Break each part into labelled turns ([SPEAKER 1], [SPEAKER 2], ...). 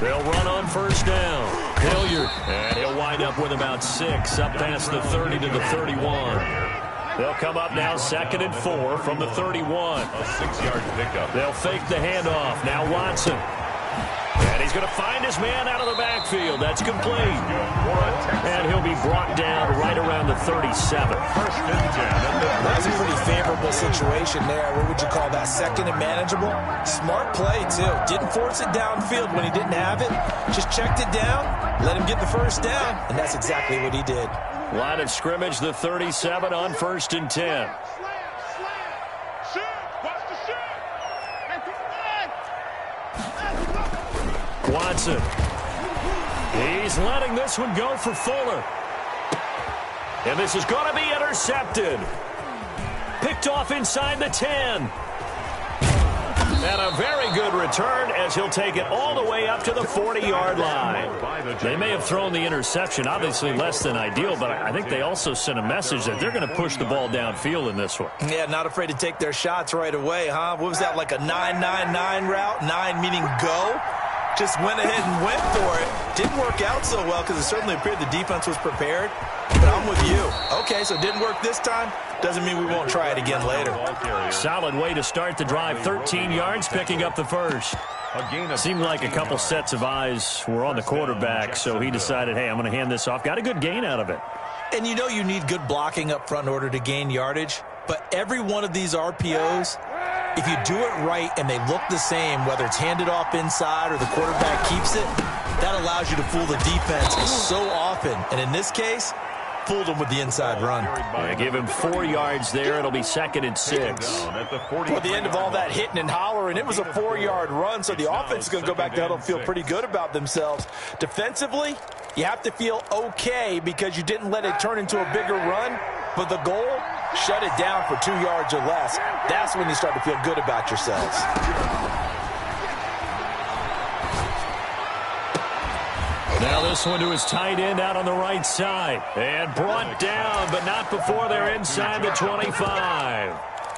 [SPEAKER 1] They'll run on first down. Hilliard, and he'll wind up with about 6 up past the 30 to the 31. They'll come up now 2nd and 4 from the 31.
[SPEAKER 2] A 6-yard pickup.
[SPEAKER 1] They'll fake the handoff. Now Watson. And he's going to find his man out of the backfield. That's complete. And he'll be brought down right around the 37.
[SPEAKER 2] First and 10.
[SPEAKER 3] That's a pretty favorable situation there. What would you call that? 2nd and manageable? Smart play, too. Didn't force it downfield when he didn't have it. Just checked it down, let him get the first down, and that's exactly what he did.
[SPEAKER 1] Line of scrimmage, the 37 on 1st and 10. Watson. He's letting this one go for Fuller. And this is going to be intercepted. Picked off inside the 10. And a very good return as he'll take it all the way up to the 40-yard line. They may have thrown the interception, obviously less than ideal, but I think they also sent a message that they're going to push the ball downfield in this one.
[SPEAKER 3] Yeah, not afraid to take their shots right away, huh? What was that, like a 9-9-9 route? 9 meaning go? Just went ahead and went for it. Didn't work out so well because it certainly appeared the defense was prepared. But I'm with you. Okay, so it didn't work this time. Doesn't mean we won't try it again later.
[SPEAKER 1] Solid way to start the drive. 13 yards, picking up the first. Seemed like a couple sets of eyes were on the quarterback, so he decided, hey, I'm going to hand this off. Got a good gain out of it.
[SPEAKER 3] And you know you need good blocking up front in order to gain yardage. But every one of these RPOs, if you do it right and they look the same, whether it's handed off inside or the quarterback keeps it, that allows you to fool the defense so often. And in this case, fooled him with the inside run.
[SPEAKER 1] Yeah, give him 4 yards there. It'll be 2nd and 6.
[SPEAKER 3] Toward the end of all that hitting and hollering, it was a 4-yard run, so the offense is going to go back to huddle and feel pretty good about themselves. Defensively, you have to feel okay because you didn't let it turn into a bigger run, but the goal, shut it down for 2 yards or less. That's when you start to feel good about yourselves.
[SPEAKER 1] Now this one to his tight end out on the right side. And brought down, but not before they're inside the 25.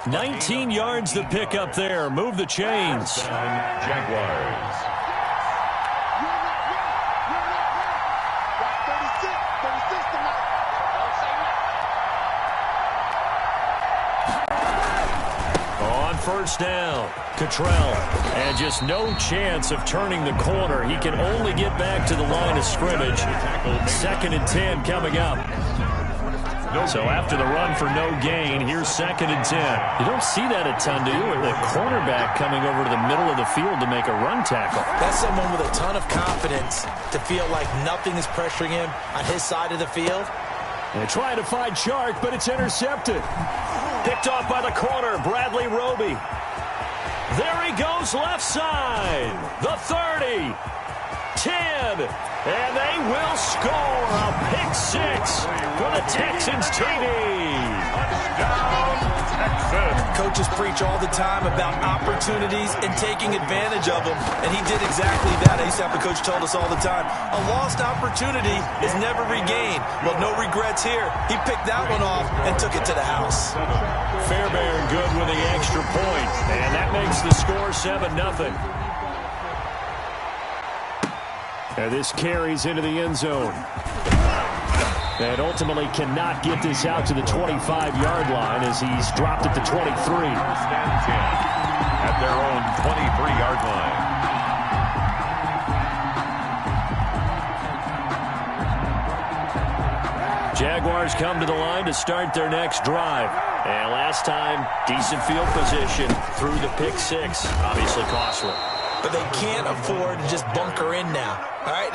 [SPEAKER 1] 19 yards to pick up there. Move the chains.
[SPEAKER 2] Jaguars.
[SPEAKER 1] On first down, Cottrell. And just no chance of turning the corner. He can only get back to the line of scrimmage. 2nd and 10 coming up. So after the run for no gain, here's 2nd and 10. You don't see that a ton, do you? With the cornerback coming over to the middle of the field to make a run tackle.
[SPEAKER 3] That's someone with a ton of confidence to feel like nothing is pressuring him on his side of the field.
[SPEAKER 1] They're trying to find Chark, but it's intercepted. Picked off by the corner, Bradley Roby. There he goes left side. The 30. 10. And they will score a pick 6 for the Texans TD.
[SPEAKER 2] Touchdown, Texans.
[SPEAKER 3] Coaches preach all the time about opportunities and taking advantage of them, and he did exactly that. I used to have a coach told us all the time, a lost opportunity is never regained. Well, no regrets here. He picked that one off and took it to the house.
[SPEAKER 1] Fairbairn good with the extra point, and that makes the score 7-0. And this carries into the end zone. And ultimately cannot get this out to the 25-yard line as he's dropped at the 23.
[SPEAKER 2] First and 10 at their own 23-yard line.
[SPEAKER 1] Jaguars come to the line to start their next drive. And last time, decent field position through the pick 6. Obviously costly.
[SPEAKER 3] But they can't afford to just bunker in now. All right,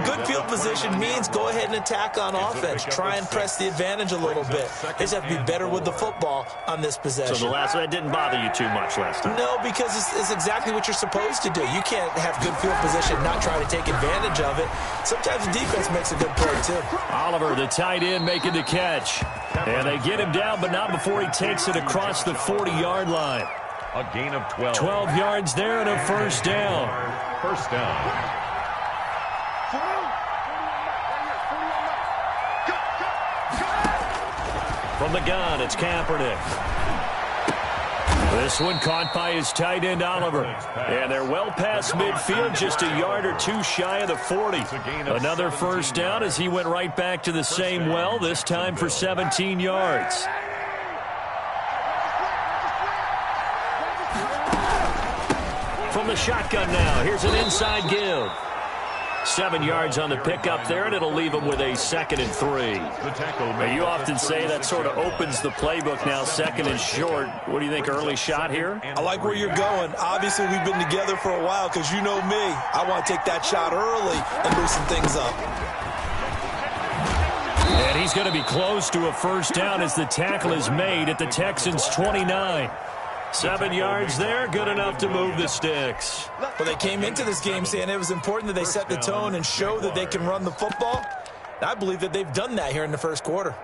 [SPEAKER 3] good field position means go ahead and attack on offense. Try and press the advantage a little bit. They just have to be better with the football on this possession.
[SPEAKER 1] So the last one didn't bother you too much last time?
[SPEAKER 3] No, because it's exactly what you're supposed to do. You can't have good field position and not try to take advantage of it. Sometimes the defense makes a good play, too.
[SPEAKER 1] Oliver, the tight end, making the catch. And they get him down, but not before he takes it across the 40-yard line.
[SPEAKER 2] A gain of 12.
[SPEAKER 1] 12 yards there and a first down.
[SPEAKER 2] First down.
[SPEAKER 1] From the gun, it's Kaepernick. This one caught by his tight end, Oliver. And they're well past midfield, just a yard or two shy of the 40. Another first down as he went right back to the same well, this time for 17 yards. From the shotgun now, here's an inside give. 7 yards on the pickup there, and it'll leave him with a 2nd and 3. Now, you often say that sort of opens the playbook now, 2nd and short. What do you think, early shot here?
[SPEAKER 3] I like where you're going. Obviously, we've been together for a while because you know me. I want to take that shot early and loosen things up.
[SPEAKER 1] And he's going to be close to a first down as the tackle is made at the Texans' 29. 7 yards there, good enough to move the sticks.
[SPEAKER 3] Well, they came into this game saying it was important that they set the tone and show that they can run the football. I believe that they've done that here in the first quarter.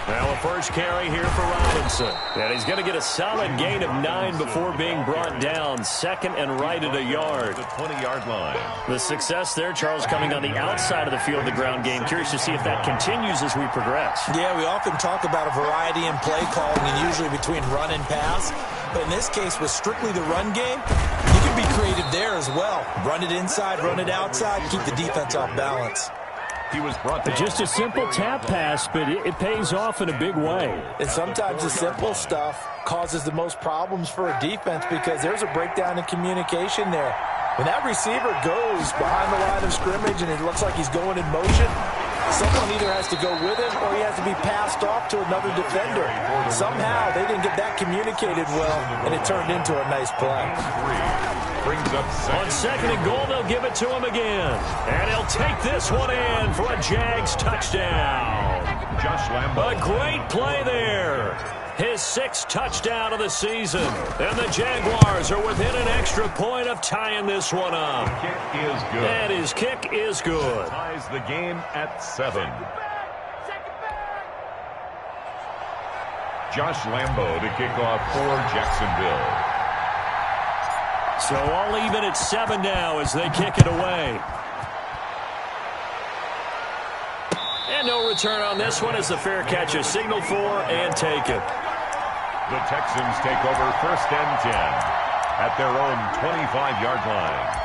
[SPEAKER 1] Now a first carry here for Robinson. And he's going to get a solid gain of 9 before being brought down. 2nd and right at a yard.
[SPEAKER 2] The 20-yard line.
[SPEAKER 1] The success there, Charles, coming on the outside of the field, the ground game. Curious to see if that continues as we progress.
[SPEAKER 3] Yeah, we often talk about a variety in play calling and usually between run and pass. But in this case, with strictly the run game, you can be creative there as well. Run it inside, run it outside, keep the defense off balance.
[SPEAKER 2] He was brought down.
[SPEAKER 1] Just a simple tap pass, but it pays off in a big way.
[SPEAKER 3] And sometimes the simple stuff causes the most problems for a defense because there's a breakdown in communication there. When that receiver goes behind the line of scrimmage and it looks like he's going in motion, someone either has to go with him or he has to be passed off to another defender. Somehow they didn't get that communicated well, and it turned into a nice play.
[SPEAKER 2] Brings up
[SPEAKER 1] On 2nd and goal, they'll give it to him again. And he'll take this one in for a Jags touchdown.
[SPEAKER 2] Josh Lambo.
[SPEAKER 1] A great play there. His 6th touchdown of the season. And the Jaguars are within an extra point of tying this one up.
[SPEAKER 2] Kick is good.
[SPEAKER 1] And his kick is good.
[SPEAKER 2] Ties the game at 7. Josh Lambo to kick off for Jacksonville.
[SPEAKER 1] So all even at 7 now as they kick it away. And no return on this one as the fair catch is signaled for and taken.
[SPEAKER 2] The Texans take over 1st and 10 at their own 25-yard line.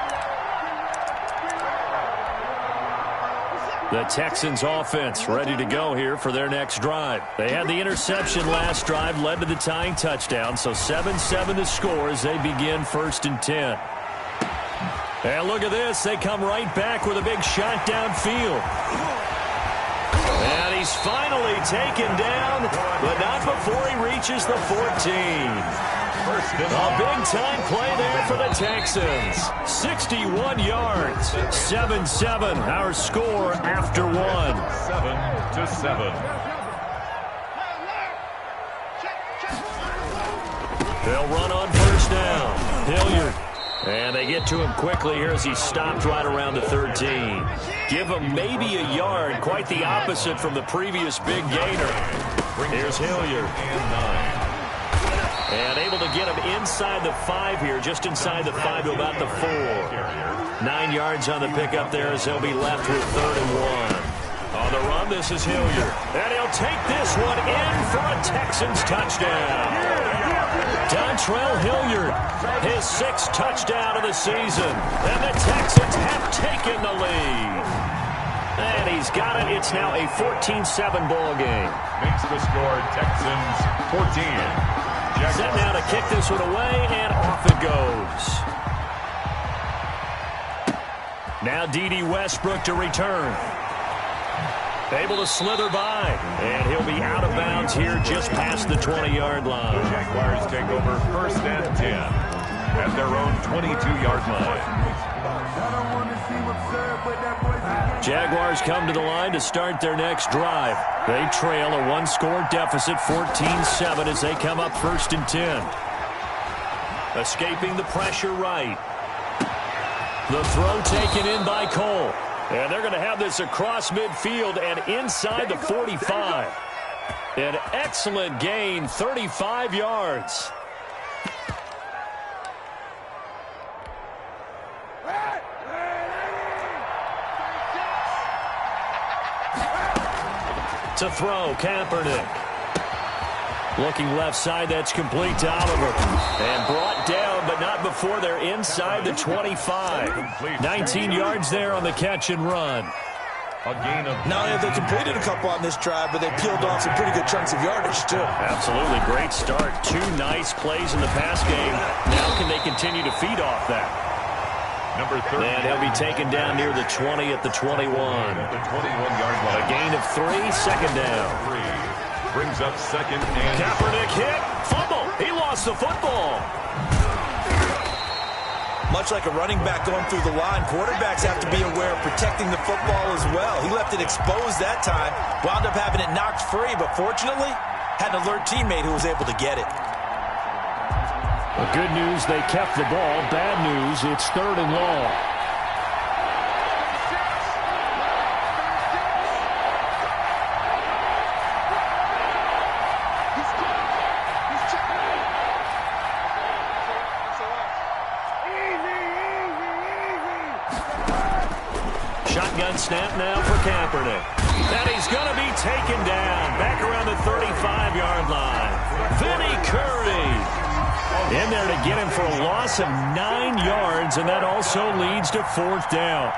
[SPEAKER 1] The Texans offense ready to go here for their next drive. They had the interception last drive, led to the tying touchdown, so 7-7 the score as they begin 1st and 10. And look at this, they come right back with a big shot downfield. And he's finally taken down, but not before he reaches the 14. A big-time play there for the Texans. 61 yards. 7-7, our score after 1.
[SPEAKER 2] 7-7.
[SPEAKER 1] They'll run on first down. Hilliard. And they get to him quickly here as he stopped right around the 13. Give him maybe a yard. Quite the opposite from the previous big gainer. Here's Hilliard. And able to get him inside the 5 here, just inside the 5 to about the 4. 9 yards on the pickup there as they'll be left with 3rd and 1. On the run, this is Hilliard. And he'll take this one in for a Texans touchdown. Dontrell Hilliard, his 6th touchdown of the season. And the Texans have taken the lead. And he's got it. It's now a 14-7 ball game.
[SPEAKER 2] Makes the score Texans 14.
[SPEAKER 1] Set now to kick this one away, and off it goes. Now D.D. Westbrook to return. Able to slither by, and he'll be out of bounds here just past the 20-yard line.
[SPEAKER 2] The Jaguars take over 1st and 10 at their own 22-yard line.
[SPEAKER 1] Jaguars come to the line to start their next drive. They trail a 1-score deficit, 14-7, as they come up 1st and 10. Escaping the pressure right. The throw taken in by Cole. And they're going to have this across midfield and inside the 45. An excellent gain, 35 yards. To throw, Kaepernick. Looking left side, that's complete to Oliver. And brought down, but not before they're inside the 25. 19 yards there on the catch and run.
[SPEAKER 2] A gain of...
[SPEAKER 3] Not only have they completed a couple on this drive, but they peeled off some pretty good chunks of yardage, too.
[SPEAKER 1] Absolutely. Great start. 2 nice plays in the pass game. Now can they continue to feed off that?
[SPEAKER 2] Number 30.
[SPEAKER 1] And he'll be taken down near the 20 at the 21.
[SPEAKER 2] The 21-yard line.
[SPEAKER 1] A gain of 3, second down.
[SPEAKER 2] 3. Brings up second and...
[SPEAKER 1] Kaepernick hit. Fumble. He lost the football.
[SPEAKER 3] Much like a running back going through the line, quarterbacks have to be aware of protecting the football as well. He left it exposed that time, wound up having it knocked free, but fortunately, had an alert teammate who was able to get it.
[SPEAKER 1] Well, good news, they kept the ball. Bad news, it's 3rd and long. Shotgun snap now for Kaepernick. And he's going to be taken down back around the 35-yard line. Vinny Curry in there to get him for a loss of 9 yards, and that also leads to 4th down.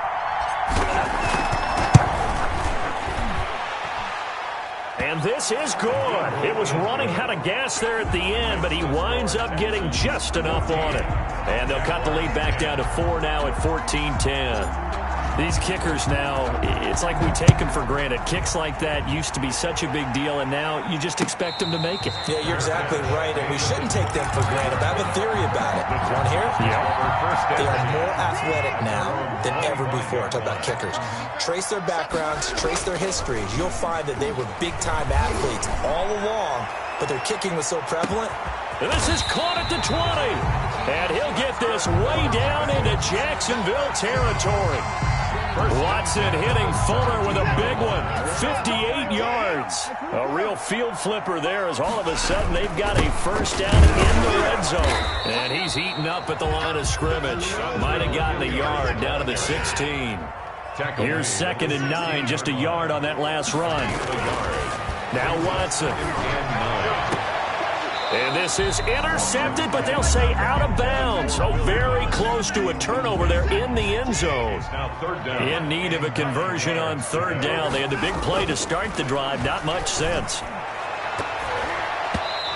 [SPEAKER 1] And this is good. It was running out of gas there at the end, but he winds up getting just enough on it. And they'll cut the lead back down to 4 now at 14-10. These kickers now, it's like we take them for granted. Kicks like that used to be such a big deal, and now you just expect them to make it.
[SPEAKER 3] Yeah, you're exactly right, and we shouldn't take them for granted. But I have a theory about it. Want to hear it?
[SPEAKER 1] Yeah.
[SPEAKER 3] They are more athletic now than ever before. Talk about kickers. Trace their backgrounds, trace their histories. You'll find that they were big-time athletes all along, but their kicking was so prevalent.
[SPEAKER 1] And this is caught at the 20. And he'll get this way down into Jacksonville territory. Watson hitting Fuller with a big one. 58 yards. A real field flipper there as all of a sudden they've got a first down in the red zone. And he's eaten up at the line of scrimmage. Might have gotten a yard down to the 16. Here's 2nd and 9, just a yard on that last run. Now Watson. And this is intercepted, but they'll say out of bounds. So very close to a turnover there in the end zone. In need of a conversion on 3rd down. They had the big play to start the drive. Not much sense.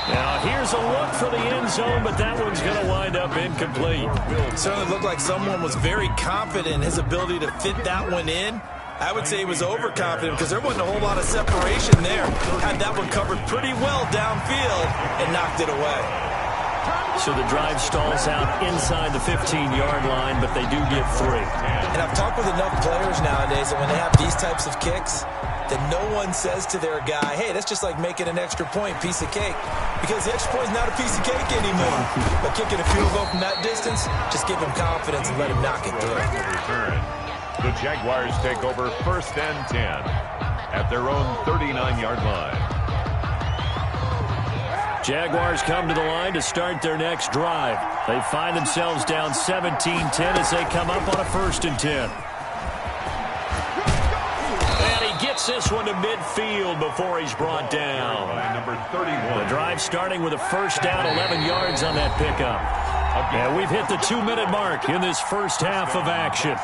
[SPEAKER 1] Now here's a look for the end zone, but that one's going to wind up incomplete.
[SPEAKER 3] Certainly looked like someone was very confident in his ability to fit that one in. I would say he was overconfident because there wasn't a whole lot of separation there. Had that one covered pretty well downfield and knocked it away.
[SPEAKER 1] So the drive stalls out inside the 15-yard line, but they do get 3.
[SPEAKER 3] And I've talked with enough players nowadays that when they have these types of kicks, that no one says to their guy, hey, that's just like making an extra point, piece of cake. Because the extra point is not a piece of cake anymore. But kicking a field goal from that distance, just give him confidence and let him knock it through.
[SPEAKER 2] The Jaguars take over 1st and 10 at their own 39-yard line.
[SPEAKER 1] Jaguars come to the line to start their next drive. They find themselves down 17-10 as they come up on a 1st and 10. And he gets this one to midfield before he's brought down.
[SPEAKER 2] Number 31.
[SPEAKER 1] The drive starting with a first down, 11 yards on that pickup. And we've hit the 2-minute mark in this first half of action.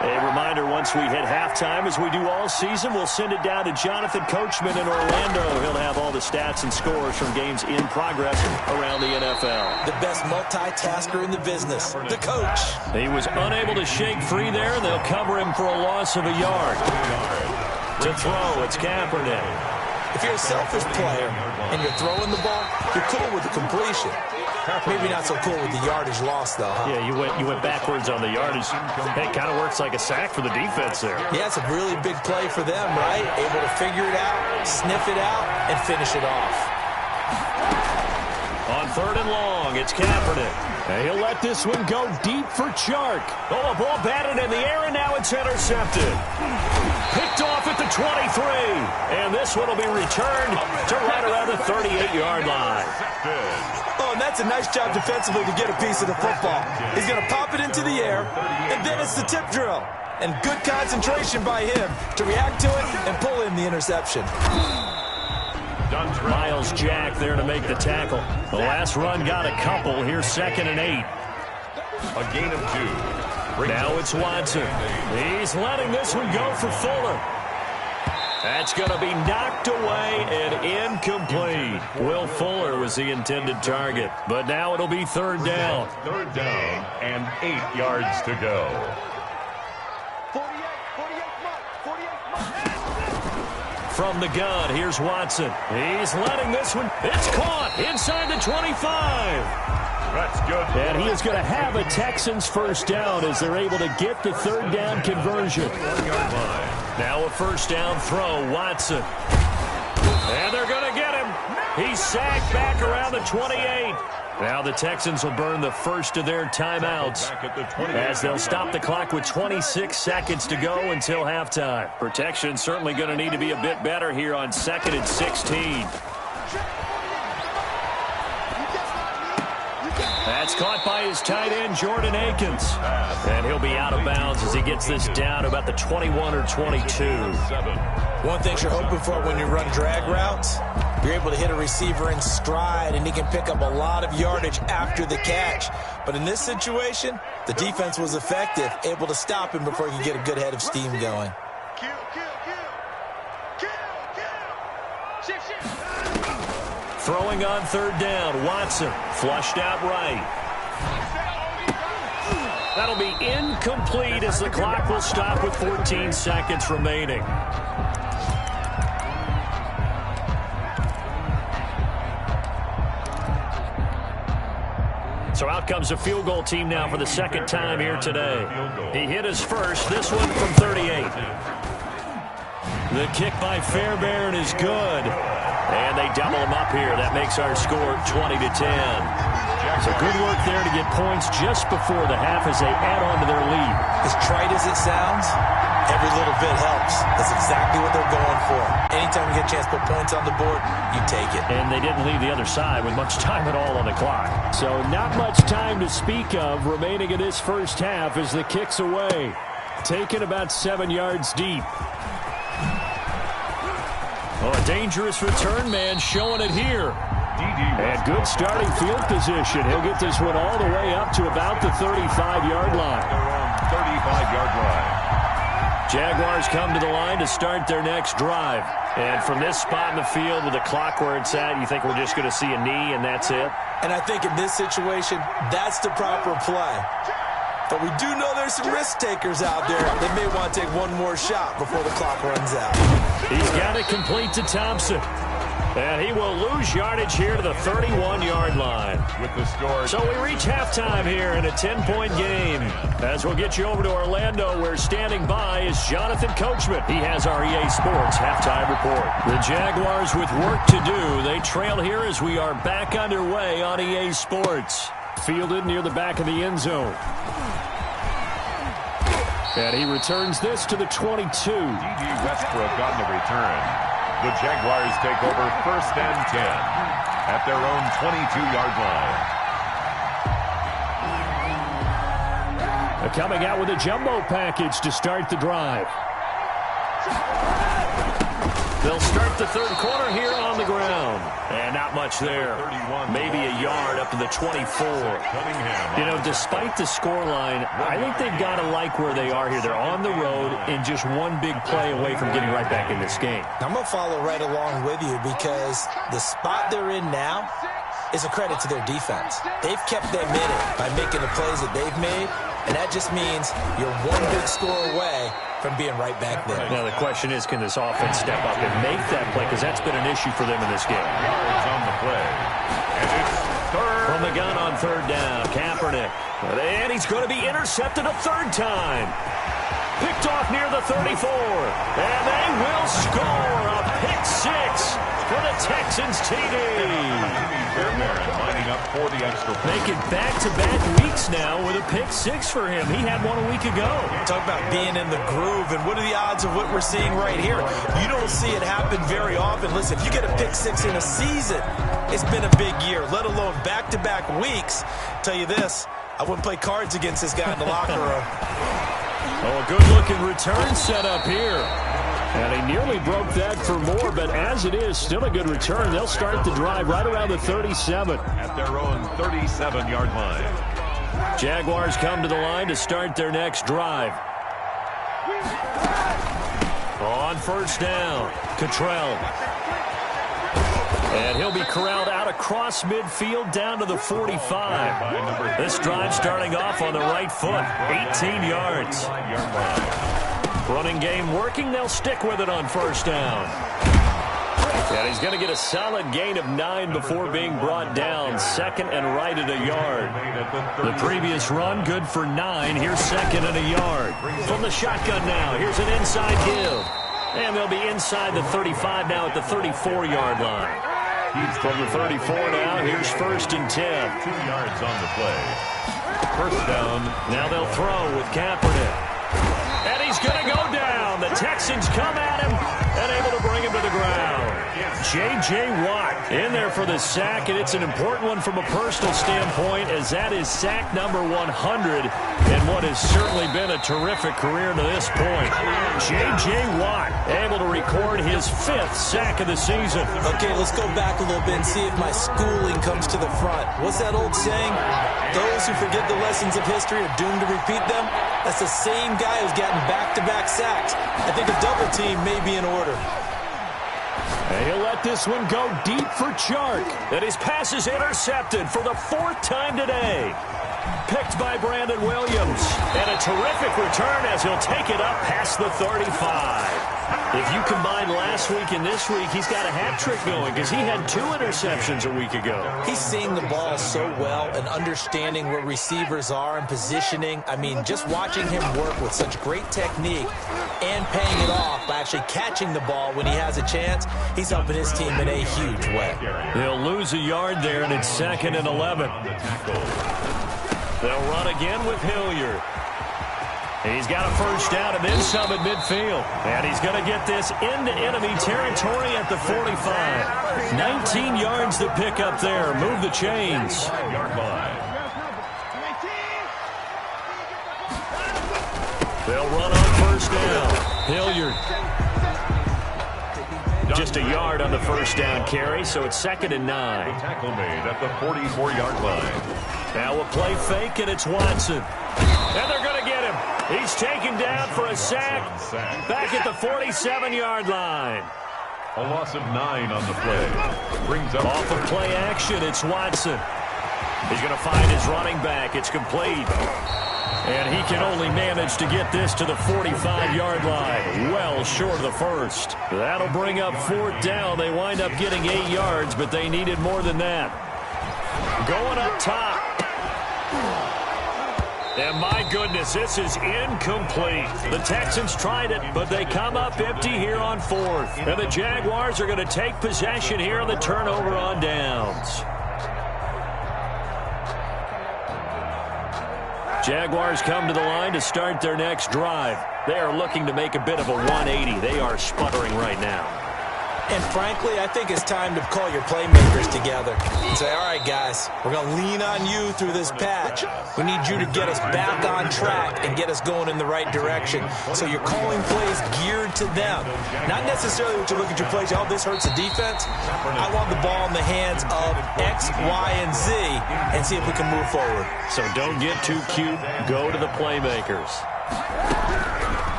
[SPEAKER 1] A reminder, once we hit halftime, as we do all season, we'll send it down to Jonathan Coachman in Orlando. He'll have all the stats and scores from games in progress around the NFL.
[SPEAKER 3] The best multitasker in the business, the coach.
[SPEAKER 1] He was unable to shake free there, and they'll cover him for a loss of a yard. To throw, it's Kaepernick.
[SPEAKER 3] If you're a selfish player and you're throwing the ball, you're cool with the completion. Maybe not so cool with the yardage loss, though, huh?
[SPEAKER 1] Yeah, you went backwards on the yardage. Hey, it kind of works like a sack for the defense there.
[SPEAKER 3] Yeah, it's a really big play for them, right? Able to figure it out, sniff it out, and finish it off.
[SPEAKER 1] On 3rd and long, it's Kaepernick. And he'll let this one go deep for Chark. Oh, a ball batted in the air, and now it's intercepted. Picked off at the 23. And this one will be returned to right around the 38-yard line.
[SPEAKER 3] Oh, and that's a nice job defensively to get a piece of the football. He's going to pop it into the air, and then it's the tip drill. and good concentration by him to react to it and pull in the interception.
[SPEAKER 1] Miles Jack there to make the tackle. The last run got a couple. Here's 2nd and 8.
[SPEAKER 2] A gain of 2.
[SPEAKER 1] Now it's Watson. He's letting this one go for Fuller. That's going to be knocked away and incomplete. Will Fuller was the intended target, but now it'll be 3rd down.
[SPEAKER 2] 3rd down and 8 yards to go.
[SPEAKER 1] From the gun, here's Watson. He's letting this one. It's caught inside the 25.
[SPEAKER 2] That's good.
[SPEAKER 1] And he is going to have a Texans 1st down as they're able to get the 3rd down conversion. Now a 1st down throw, Watson. And they're going to get him. He's sacked back around the 28. Now the Texans will burn the first of their timeouts as they'll stop the clock with 26 seconds to go until halftime. Protection certainly going to need to be a bit better here on 2nd and 16. That's caught by his tight end, Jordan Akins. And he'll be out of bounds as he gets this down to about the 21 or 22.
[SPEAKER 3] One thing you're hoping for when you run drag routes, you're able to hit a receiver in stride, and he can pick up a lot of yardage after the catch. But in this situation, the defense was effective, able to stop him before he could get a good head of steam going.
[SPEAKER 1] Throwing on 3rd down, Watson flushed out right. That'll be incomplete as the clock will stop with 14 seconds remaining. So out comes a field goal team now for the 2nd time here today. He hit his first, this one from 38. The kick by Fairbairn is good. And they double him up here. That makes our score 20-10. So good work there to get points just before the half as they add on to their lead.
[SPEAKER 3] As trite as it sounds, every little bit helps. That's exactly what they're going for. Anytime you get a chance to put points on the board, you take it.
[SPEAKER 1] And they didn't leave the other side with much time at all on the clock. So not much time to speak of remaining in this first half as the kick's away. Taken about 7 yards deep. Oh, a dangerous return man showing it here. And good starting field position. He'll get this one all the way up to about the 35-yard line.
[SPEAKER 2] 35-yard line.
[SPEAKER 1] Jaguars come to the line to start their next drive. And from this spot in the field with the clock where it's at, you think we're just going to see a knee and that's it?
[SPEAKER 3] And I think in this situation, that's the proper play. But we do know there's some risk takers out there that may want to take one more shot before the clock runs out.
[SPEAKER 1] He's got it complete to Thompson. And he will lose yardage here to the 31-yard line.
[SPEAKER 2] With the score.
[SPEAKER 1] So we reach halftime here in a 10-point game. As we'll get you over to Orlando, where standing by is Jonathan Coachman. He has our EA Sports halftime report. The Jaguars with work to do. They trail here as we are back underway on EA Sports. Fielded near the back of the end zone. And he returns this to the 22.
[SPEAKER 2] D.D. Westbrook on the return. The Jaguars take over 1st and 10 at their own 22-yard line.
[SPEAKER 1] Coming out with a jumbo package to start the drive. They'll start the 3rd quarter here on the ground. And not much there. Maybe a yard up to the 24. You know, despite the scoreline, I think they've got to like where they are here. They're on the road and just one big play away from getting right back in this game.
[SPEAKER 3] I'm going to follow right along with you because the spot they're in now is a credit to their defense. They've kept them in it by making the plays that they've made, and that just means you're one big score away from being right back there.
[SPEAKER 1] Now the question is, can this offense step up and make that play? Because that's been an issue for them in this game.
[SPEAKER 2] Yards on the play. And it's 3rd.
[SPEAKER 1] From the gun on 3rd down, Kaepernick. And he's going to be intercepted a 3rd time. Picked off near the 34. And they will score a pick 6 for the Texans TD.
[SPEAKER 2] Lining up for the extra point.
[SPEAKER 1] Making back-to-back weeks now with a pick 6 for him. He had one a week ago.
[SPEAKER 3] Talk about being in the groove, and what are the odds of what we're seeing right here? You don't see it happen very often. Listen, if you get a pick 6 in a season, it's been a big year, let alone back-to-back weeks. Tell you this, I wouldn't play cards against this guy in the locker room.
[SPEAKER 1] Oh, a good-looking return set up here. And he nearly broke that for more, but as it is, still a good return. They'll start the drive right around the 37.
[SPEAKER 2] At their own 37-yard line.
[SPEAKER 1] Jaguars come to the line to start their next drive. On first down, Cottrell. And he'll be corralled out across midfield down to the 45. This drive starting off on the right foot, 18 yards. Running game working, they'll stick with it on first down. And he's going to get a solid gain of 9 before being brought down. Second and right at a yard. The previous run, good for 9. Here's second and a yard. From the shotgun now, here's an inside give. And they'll be inside the 35 now at the 34-yard line. From the 34 now, here's first and 10.
[SPEAKER 2] 2 yards on the play. First down.
[SPEAKER 1] Now they'll throw with Kaepernick. And he's going to go down. The Texans come at him and able to bring him to the ground. J.J. Watt in there for the sack, and it's an important one from a personal standpoint, as that is sack number 100 and what has certainly been a terrific career to this point. J.J. Watt able to record his 5th sack of the season.
[SPEAKER 3] Okay, let's go back a little bit and see if my schooling comes to the front. What's that old saying? Those who forget the lessons of history are doomed to repeat them. That's the same guy who's gotten back-to-back sacks. I think a double team may be in order.
[SPEAKER 1] And he'll let this one go deep for Chark. And his pass is intercepted for the 4th time today. Picked by Brandon Williams. And a terrific return as he'll take it up past the 35. If you combine last week and this week, he's got a hat trick going because he had 2 interceptions a week ago.
[SPEAKER 3] He's seeing the ball so well and understanding where receivers are and positioning. I mean, just watching him work with such great technique and paying it off by actually catching the ball when he has a chance, he's helping his team in a huge way.
[SPEAKER 1] They'll lose a yard there, and it's second and 11. They'll run again with Hilliard. He's got a first down and then some at midfield. And he's going to get this into enemy territory at the 45. 19 yards to pick up there. Move the chains. They'll run on first down. Hilliard. Just a yard on the first down carry, so it's second and 9.
[SPEAKER 2] Tackle made at the 44-yard line.
[SPEAKER 1] Now a play fake, and it's Watson. And they're going to get him. He's taken down for a sack back at the 47-yard line.
[SPEAKER 2] A loss of 9 on the play. Brings up
[SPEAKER 1] off of play action, it's Watson. He's going to find his running back. It's complete. And he can only manage to get this to the 45-yard line. Well short of the first. That'll bring up 4th down. They wind up getting 8 yards, but they needed more than that. Going up top. And my goodness, this is incomplete. The Texans tried it, but they come up empty here on 4th. And the Jaguars are going to take possession here on the turnover on downs. Jaguars come to the line to start their next drive. They are looking to make a bit of a 180. They are sputtering right now.
[SPEAKER 3] And frankly, I think it's time to call your playmakers together and say, all right, guys, we're going to lean on you through this patch. We need you to get us back on track and get us going in the right direction. So you're calling plays geared to them. Not necessarily what you look at your plays, oh, this hurts the defense. I want the ball in the hands of X, Y, and Z and see if we can move forward.
[SPEAKER 1] So don't get too cute. Go to the playmakers.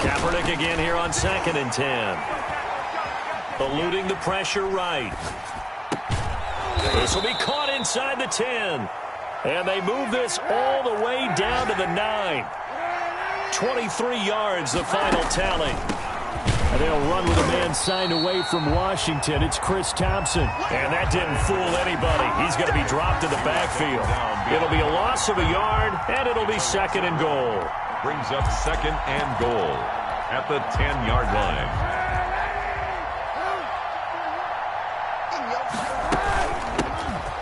[SPEAKER 1] Kaepernick again here on second and 10. Eluding the pressure right. This will be caught inside the 10. And they move this all the way down to the 9. 23 yards, the final tally. And they'll run with a man signed away from Washington. It's Chris Thompson. And that didn't fool anybody. He's going to be dropped in the backfield. It'll be a loss of a yard, and it'll be second and goal.
[SPEAKER 2] Brings up second and goal at the 10-yard line.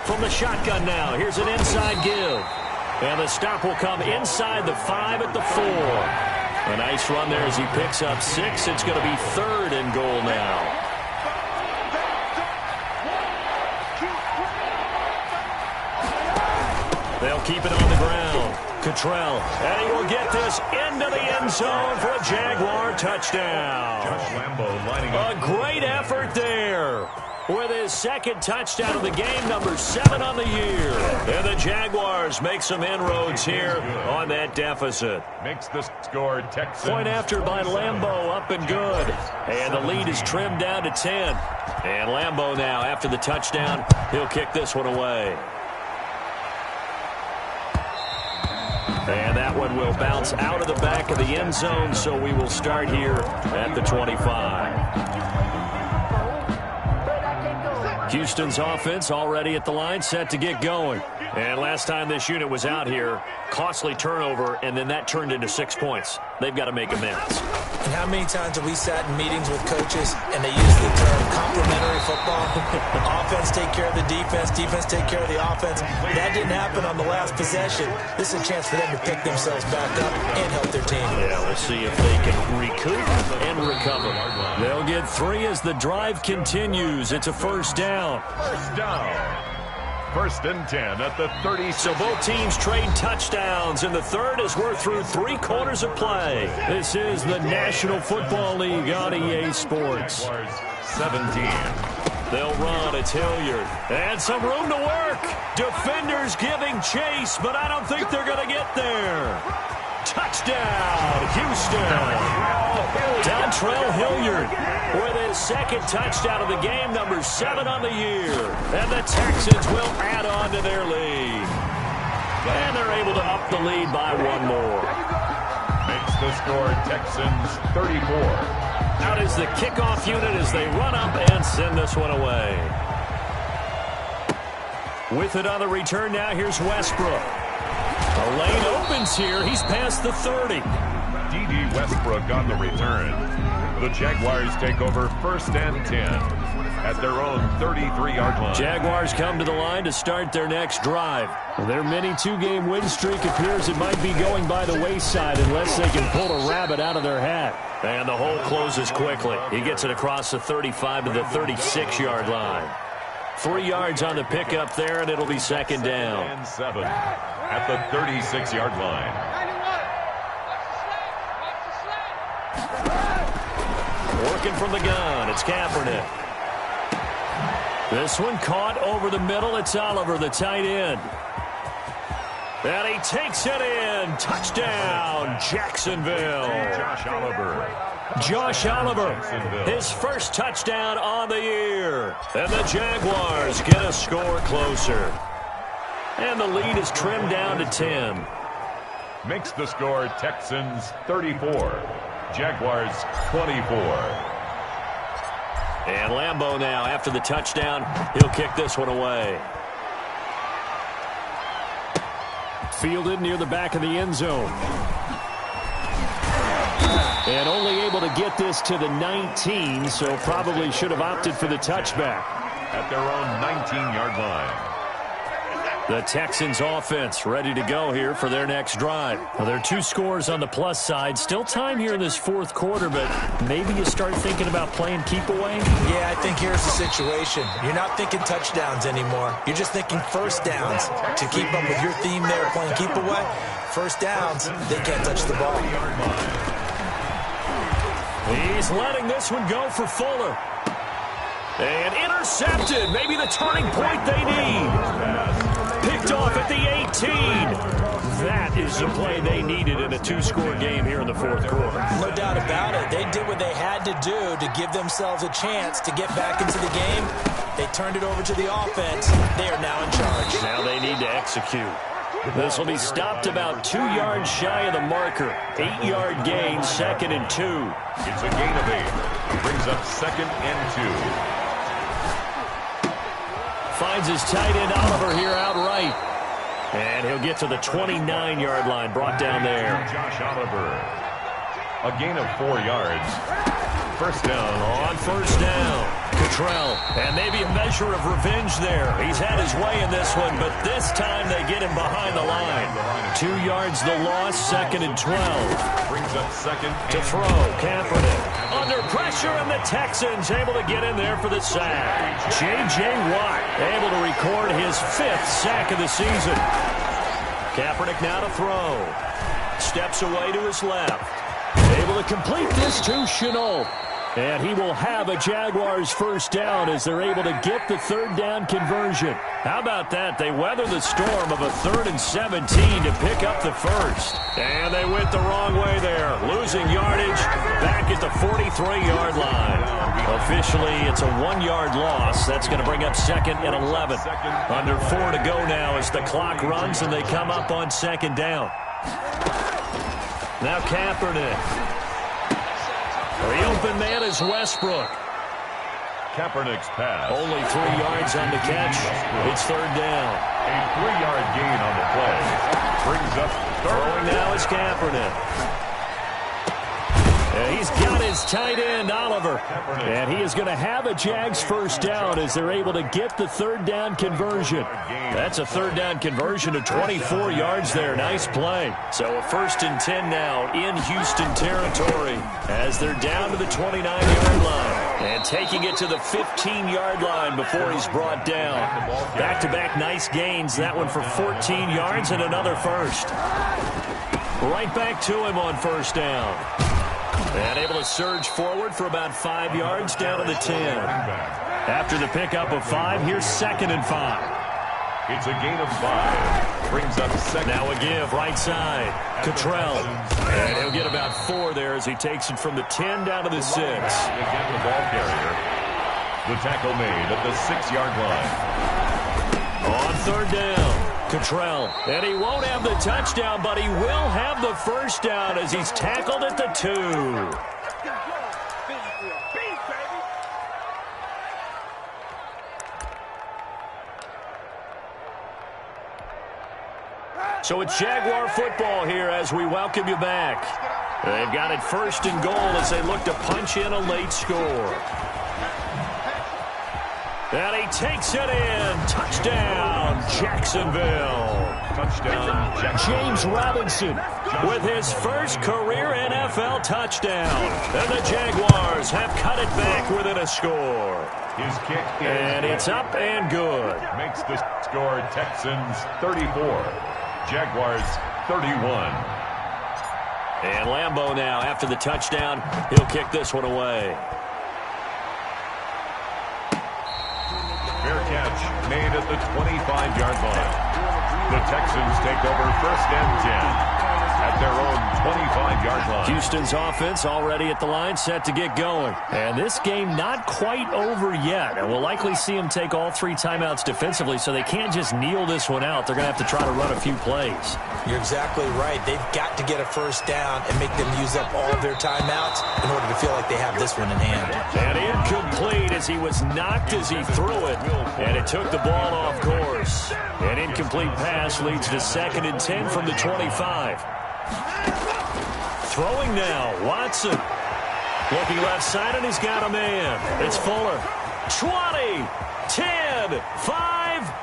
[SPEAKER 1] From the shotgun now, here's an inside give. And the stop will come inside the 5 at the 4. A nice run there as he picks up 6. It's going to be third and goal now. They'll keep it on the ground. Cottrell, and he will get this into the end zone for a Jaguar touchdown.
[SPEAKER 2] Josh Lambo lining up.
[SPEAKER 1] A great effort there with his second touchdown of the game, number 7 on the year. And the Jaguars make some inroads here on that deficit.
[SPEAKER 2] Makes the score Texans.
[SPEAKER 1] Point after by Lambo, up and good. And the lead is trimmed down to 10. And Lambo now, after the touchdown, he'll kick this one away. And that one will bounce out of the back of the end zone, so we will start here at the 25. Houston's offense already at the line, set to get going. And last time this unit was out here, costly turnover, and then that turned into 6 points. They've got to make amends.
[SPEAKER 3] And how many times have we sat in meetings with coaches and they use the term complementary football? Offense take care of the defense, defense take care of the offense. That didn't happen on the last possession. This is a chance for them to pick themselves back up and help their team.
[SPEAKER 1] Yeah, we'll see if they can recoup and recover. They'll get 3 as the drive continues. It's a first down.
[SPEAKER 2] First down. First and 10 at the 30.
[SPEAKER 1] So both teams trade touchdowns, and the third as we're through 3 quarters of play. This is the National Football League on EA Sports.
[SPEAKER 2] 17.
[SPEAKER 1] They'll run. It's Hilliard. And some room to work. Defenders giving chase, but I don't think they're going to get there. Touchdown, Houston. Dontrell Hilliard with his second touchdown of the game, number 7 on the year. And the Texans will add on to their lead. And they're able to up the lead by 1 more.
[SPEAKER 2] Makes the score Texans 34.
[SPEAKER 1] Out is the kickoff unit as they run up and send this one away. With it on the return now, here's Westbrook. The lane opens here. He's past the 30.
[SPEAKER 2] D.D. Westbrook on the return. The Jaguars take over first and 10 at their own 33-yard line.
[SPEAKER 1] Jaguars come to the line to start their next drive. Their mini 2-game win streak appears it might be going by the wayside unless they can pull a rabbit out of their hat. And the hole closes quickly. He gets it across the 35 to the 36-yard line. 3 yards on the pickup there, and it'll be second down.
[SPEAKER 2] And 7 at the 36-yard line.
[SPEAKER 1] Working from the gun, it's Kaepernick. This one caught over the middle. It's Oliver, the tight end. And he takes it in. Touchdown, Jacksonville. Josh Oliver, his first touchdown on the year. And the Jaguars get a score closer. And the lead is trimmed down to 10.
[SPEAKER 2] Makes the score Texans 34. Jaguars 24.
[SPEAKER 1] And Lambo now, after the touchdown, he'll kick this one away. Fielded near the back of the end zone. And only able to get this to the 19, so probably should have opted for the touchback.
[SPEAKER 2] At their own 19-yard line.
[SPEAKER 1] The Texans offense ready to go here for their next drive. Well, there are 2 scores on the plus side. Still time here in this 4th quarter, but maybe you start thinking about playing keep away?
[SPEAKER 3] Yeah, I think here's the situation. You're not thinking touchdowns anymore. You're just thinking first downs. To keep up with your theme there, playing keep away, first downs, they can't touch the ball.
[SPEAKER 1] He's letting this one go for Fuller. And intercepted. Maybe the turning point they need. Picked off at the 18. That is the play they needed in a 2-score game here in the 4th quarter.
[SPEAKER 3] No doubt about it. They did what they had to do to give themselves a chance to get back into the game. They turned it over to the offense. They are now in charge.
[SPEAKER 1] Now they need to execute. This will be stopped about 2 yards shy of the marker. 8-yard gain, 2nd and 2.
[SPEAKER 2] It's a gain of 8. Brings up 2nd and 2.
[SPEAKER 1] Finds his tight end Oliver here outright. And he'll get to the 29-yard line, brought down there.
[SPEAKER 2] Josh Oliver. A gain of 4 yards. First down.
[SPEAKER 1] On first down, Cottrell. And maybe a measure of revenge there. He's had his way in this one, but this time they get him behind the line. 2 yards the loss, 2nd and 12.
[SPEAKER 2] Brings up 2nd
[SPEAKER 1] to throw, Kaepernick. Under pressure, and the Texans able to get in there for the sack. J.J. Watt able to record his 5th sack of the season. Kaepernick now to throw. Steps away to his left. Able to complete this to Chenault. And he will have a Jaguars first down as they're able to get the third down conversion. How about that? They weather the storm of a 3rd and 17 to pick up the first. And they went the wrong way there. Losing yardage back at the 43-yard line. Officially, it's a 1-yard loss. That's going to bring up 2nd and 11. Under 4 to go now as the clock runs and they come up on 2nd down. Now Kaepernick. The open man is Westbrook.
[SPEAKER 2] Kaepernick's pass.
[SPEAKER 1] Only 3 yards on the catch. It's 3rd down.
[SPEAKER 2] A 3-yard gain on the play. Brings up 3rd.
[SPEAKER 1] Throwing now is Kaepernick. And he's got his tight end, Oliver. And he is going to have a Jags first down as they're able to get the 3rd down conversion. That's a 3rd down conversion of 24 yards there. Nice play. So a 1st and 10 now in Houston territory as they're down to the 29-yard line. And taking it to the 15-yard line before he's brought down. Back-to-back nice gains. That one for 14 yards and another first. Right back to him on 1st down. And able to surge forward for about 5 yards down to the 10. After the pickup of 5, here's 2nd and 5.
[SPEAKER 2] It's a gain of 5. Brings up 2nd.
[SPEAKER 1] Now a give right side. Cottrell. And he'll get about 4 there as he takes it from the 10 down to the 6.
[SPEAKER 2] Again, the ball carrier. The tackle made at the 6-yard line.
[SPEAKER 1] On 3rd down. Cottrell. And he won't have the touchdown, but he will have the first down as he's tackled at the 2. So it's Jaguar football here as we welcome you back. They've got it 1st and goal as they look to punch in a late score. And he takes it in. Touchdown, Jacksonville.
[SPEAKER 2] Touchdown, Jacksonville.
[SPEAKER 1] James Robinson with his first career NFL touchdown. And the Jaguars have cut it back within a score.
[SPEAKER 2] His kick is
[SPEAKER 1] and it's up and good.
[SPEAKER 2] Makes the score Texans 34. Jaguars 31.
[SPEAKER 1] And Lambeau now, after the touchdown, he'll kick this one away.
[SPEAKER 2] Fair catch made at the 25-yard line. The Texans take over 1st and 10 at their own 25-yard line.
[SPEAKER 1] Houston's offense already at the line, set to get going. And this game not quite over yet. And we'll likely see them take all 3 timeouts defensively, so they can't just kneel this one out. They're going to have to try to run a few plays.
[SPEAKER 3] You're exactly right. They've got to get a first down and make them use up all of their timeouts in order to feel like they have this one in hand.
[SPEAKER 1] And incomplete as he was knocked as he threw it. And it took the ball off course. An incomplete pass leads to 2nd and 10 from the 25. Throwing now, Watson. Looking left side, and he's got a man. It's Fuller. 20, 10, 5.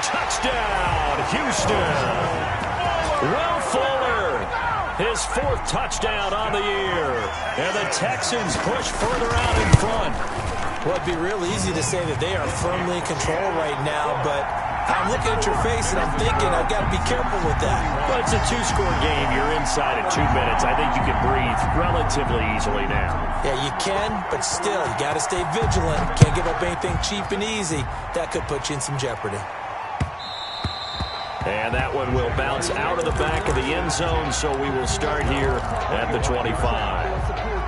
[SPEAKER 1] Touchdown, Houston. Will Fuller, his 4th touchdown on the year. And the Texans push further out in front.
[SPEAKER 3] Well, it'd be real easy to say that they are firmly in control right now, but I'm looking at your face and I'm thinking I've got to be careful with that.
[SPEAKER 1] Well, it's a 2-score game. You're inside at 2 minutes. I think you can breathe relatively easily now.
[SPEAKER 3] Yeah, you can, but still, you got to stay vigilant. Can't give up anything cheap and easy. That could put you in some jeopardy.
[SPEAKER 1] And that one will bounce out of the back of the end zone, so we will start here at the 25.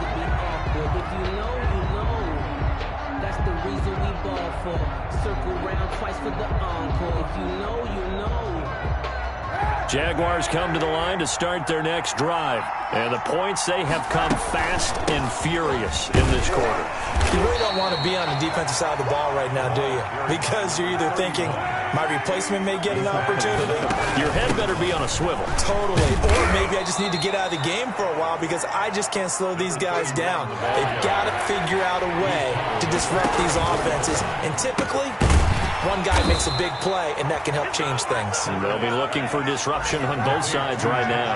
[SPEAKER 4] Circle round twice for the encore. If you know, you know.
[SPEAKER 1] Jaguars come to the line to start their next drive. And the points, they have come fast and furious in this quarter.
[SPEAKER 3] You really don't want to be on the defensive side of the ball right now, do you? Because you're either thinking, my replacement may get an opportunity.
[SPEAKER 1] Your head better be on a swivel.
[SPEAKER 3] Totally. Or maybe I just need to get out of the game for a while because I just can't slow these guys down. They've got to figure out a way to disrupt these offenses. And typically, one guy makes a big play, and that can help change things.
[SPEAKER 1] And they'll be looking for disruption on both sides right now.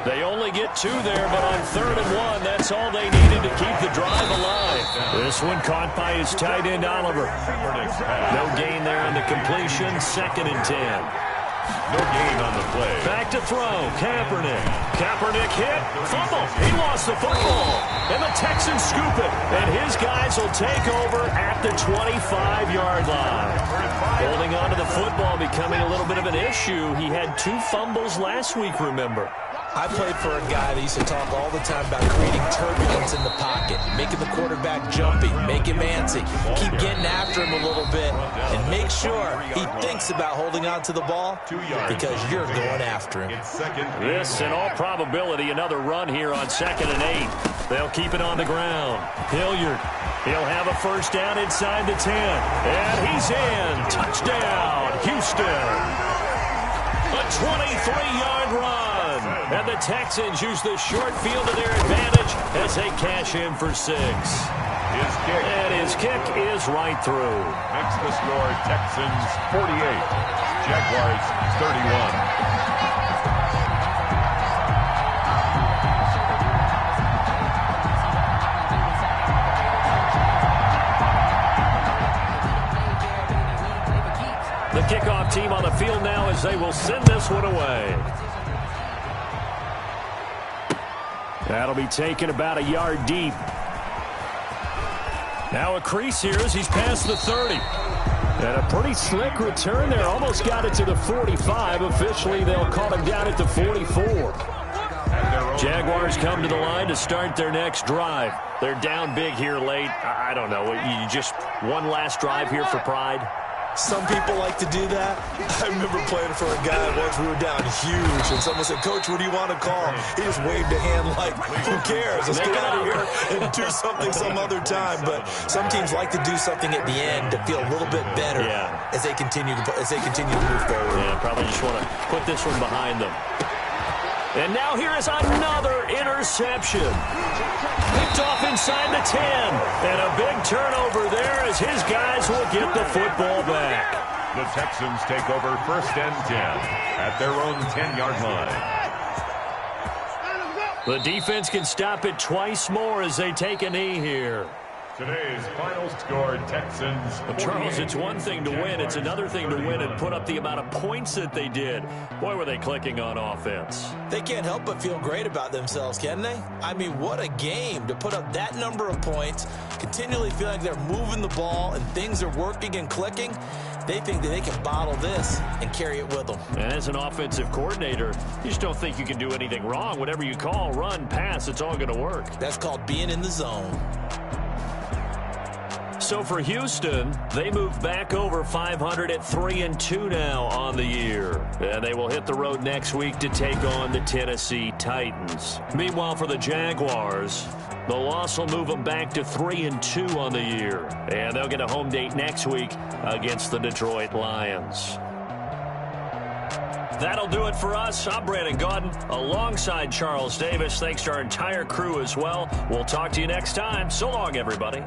[SPEAKER 1] They only get 2 there, but on 3rd and 1, that's all they needed to keep the drive alive. This one caught by his tight end, Oliver. No gain there on on the completion, 2nd and 10.
[SPEAKER 2] No gain on the play.
[SPEAKER 1] Back to throw. Kaepernick. Kaepernick hit. Fumble. He lost the football. And the Texans scoop it. And his guys will take over at the 25-yard line. Holding on to the football becoming a little bit of an issue. He had 2 fumbles last week, remember.
[SPEAKER 3] I played for a guy that used to talk all the time about creating turbulence in the pocket, making the quarterback jumpy, make him antsy, keep getting after him a little bit, and make sure he thinks about holding on to the ball because you're going after him.
[SPEAKER 1] This, in all probability, another run here on 2nd and 8. They'll keep it on the ground. Hilliard, he'll have a first down inside the 10. And he's in. Touchdown, Houston. A 23-yard run. And the Texans use the short field to their advantage as they cash in for 6. And his kick is right through.
[SPEAKER 2] Makes the score Texans 48, Jaguars 31.
[SPEAKER 1] The kickoff team on the field now as they will send this one away. That'll be taken about a yard deep. Now a crease here as he's past the 30. And a pretty slick return there. Almost got it to the 45. Officially, they'll call him down at the 44. Jaguars come to the line to start their next drive. They're down big here late. I don't know. You just one last drive here for pride?
[SPEAKER 3] Some people like to do that. I remember playing for a guy once. We were down huge, and someone said, "Coach, what do you want to call?" He just waved a hand like, who cares? Let's get out of here and do something some other time. But some teams like to do something at the end to feel a little bit better as they continue to move forward.
[SPEAKER 1] Yeah, probably just want to put this one behind them. And now here is another interception. Picked off inside the 10. And a big turnover there as his guys will get the football back.
[SPEAKER 2] The Texans take over 1st and 10 at their own 10-yard line.
[SPEAKER 1] The defense can stop it twice more as they take a knee here.
[SPEAKER 2] Today's final score, Texans.
[SPEAKER 1] Well, Charles, it's one thing to win. It's another thing to win and put up the amount of points that they did. Boy, were they clicking on offense.
[SPEAKER 3] They can't help but feel great about themselves, can they? I mean, what a game to put up that number of points, continually feeling like they're moving the ball and things are working and clicking. They think that they can bottle this and carry it with them.
[SPEAKER 1] And as an offensive coordinator, you just don't think you can do anything wrong. Whatever you call, run, pass, it's all going to work.
[SPEAKER 3] That's called being in the zone.
[SPEAKER 1] So for Houston, they move back over 500 at 3-2 now on the year. And they will hit the road next week to take on the Tennessee Titans. Meanwhile, for the Jaguars, the loss will move them back to 3-2 on the year. And they'll get a home date next week against the Detroit Lions. That'll do it for us. I'm Brandon Gaudin alongside Charles Davis. Thanks to our entire crew as well. We'll talk to you next time. So long, everybody.